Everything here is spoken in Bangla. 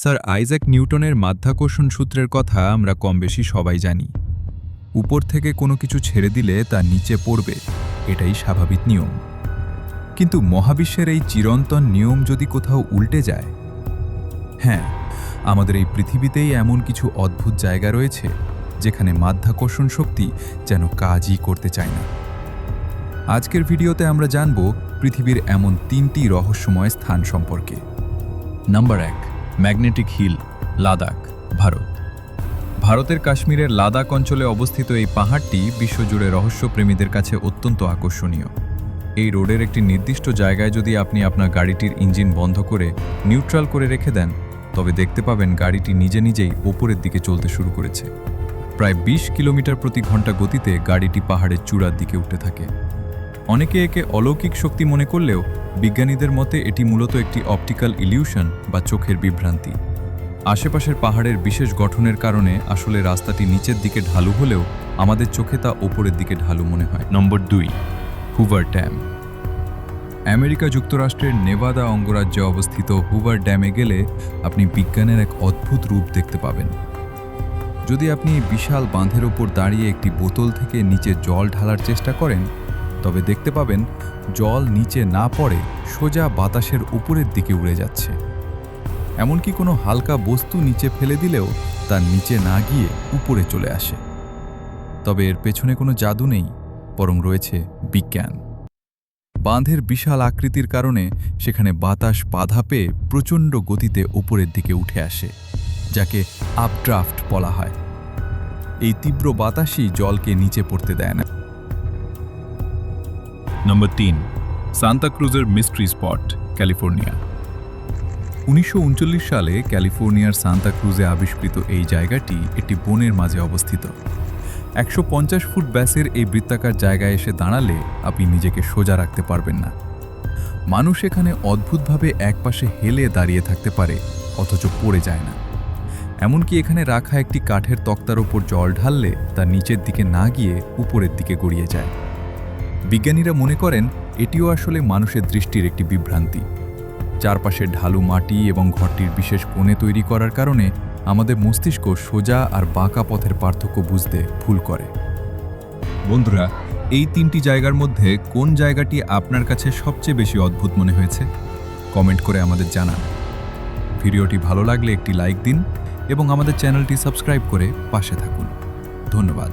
স্যার আইজ্যাক নিউটনের মাধ্যাকর্ষণ সূত্রের কথা আমরা কমবেশি সবাই জানি। উপর থেকে কোনো কিছু ছেড়ে দিলে তা নিচে পড়বে, এটাই স্বাভাবিক নিয়ম। কিন্তু মহাবিশ্বের এই চিরন্তন নিয়ম যদি কোথাও উল্টে যায়? হ্যাঁ, আমাদের এই পৃথিবীতেই এমন কিছু অদ্ভুত জায়গা রয়েছে যেখানে মাধ্যাকর্ষণ শক্তি যেন কাজই করতে চায় না। আজকের ভিডিওতে আমরা জানব পৃথিবীর এমন 3টি রহস্যময় স্থান সম্পর্কে। Number 1, magnetic hill, Ladakh, Bharat. ভারতের কাশ্মীরের লাদাখ অঞ্চলে অবস্থিত এই পাহাড়টি বিশ্বজুড়ে রহস্যপ্রেমীদের কাছে অত্যন্ত আকর্ষণীয়। এই রোডের একটি নির্দিষ্ট জায়গায় যদি আপনি আপনার গাড়িটির ইঞ্জিন বন্ধ করে নিউট্রাল করে রেখে দেন, তবে দেখতে পাবেন গাড়িটি নিজে নিজেই ওপরের দিকে চলতে শুরু করেছে। প্রায় 20 কিলোমিটার প্রতি ঘন্টা গতিতে গাড়িটি পাহাড়ের চূড়ার দিকে উঠতে থাকে। অনেকে একে অলৌকিক শক্তি মনে করলেও বিজ্ঞানীদের মতে এটি মূলত একটি অপটিক্যাল ইলিউশন বা চোখের বিভ্রান্তি। আশেপাশের পাহাড়ের বিশেষ গঠনের কারণে আসলে রাস্তাটি নিচের দিকে ঢালু হলেও আমাদের চোখে তা ওপরের দিকে ঢালু মনে হয়। নম্বর 2, হুভার ড্যাম। আমেরিকা যুক্তরাষ্ট্রের নেভাদা অঙ্গরাজ্যে অবস্থিত হুভার ড্যামে গেলে আপনি বিজ্ঞানের এক অদ্ভুত রূপ দেখতে পাবেন। যদি আপনি বিশাল বাঁধের ওপর দাঁড়িয়ে একটি বোতল থেকে নিচে জল ঢালার চেষ্টা করেন, তবে দেখতে পাবেন জল নিচে না পড়ে সোজা বাতাসের উপরের দিকে উড়ে যাচ্ছে। এমনকি কোনো হালকা বস্তু নিচে ফেলে দিলেও তার নিচে না গিয়ে উপরে চলে আসে। তবে এর পেছনে কোনো জাদু নেই, বরং রয়েছে বিজ্ঞান। বাঁধের বিশাল আকৃতির কারণে সেখানে বাতাস বাধা পেয়ে প্রচণ্ড গতিতে উপরের দিকে উঠে আসে, যাকে আপড্রাফট বলা হয়। এই তীব্র বাতাসই জলকে নিচে পড়তে দেয় না। নম্বর 3, সান্তা ক্রুজের মিস্ট্রি স্পট, ক্যালিফোর্নিয়া। 1939 সালে ক্যালিফোর্নিয়ার সান্তা ক্রুজে আবিষ্কৃত এই জায়গাটি একটি বনের মাঝে অবস্থিত। 150 ফুট ব্যাসের এই বৃত্তাকার জায়গায় এসে দাঁড়ালে আপনি নিজেকে সোজা রাখতে পারবেন না। মানুষ এখানে অদ্ভুতভাবে একপাশে হেলে দাঁড়িয়ে থাকতে পারে, অথচ পড়ে যায় না। এমনকি এখানে রাখা একটি কাঠের তক্তার ওপর জল ঢাললে তা নিচের দিকে না গিয়ে উপরের দিকে গড়িয়ে যায়। বিজ্ঞানীরা মনে করেন এটিও আসলে মানুষের দৃষ্টির একটি বিভ্রান্তি। চারপাশে ঢালু মাটি এবং ঘরটির বিশেষ কোণে তৈরি করার কারণে আমাদের মস্তিষ্ক সোজা আর বাঁকা পথের পার্থক্য বুঝতে ভুল করে। বন্ধুরা, এই 3টি জায়গার মধ্যে কোন জায়গাটি আপনার কাছে সবচেয়ে বেশি অদ্ভুত মনে হয়েছে? কমেন্ট করে আমাদের জানান। ভিডিওটি ভালো লাগলে একটি লাইক দিন এবং আমাদের চ্যানেলটি সাবস্ক্রাইব করে পাশে থাকুন। ধন্যবাদ।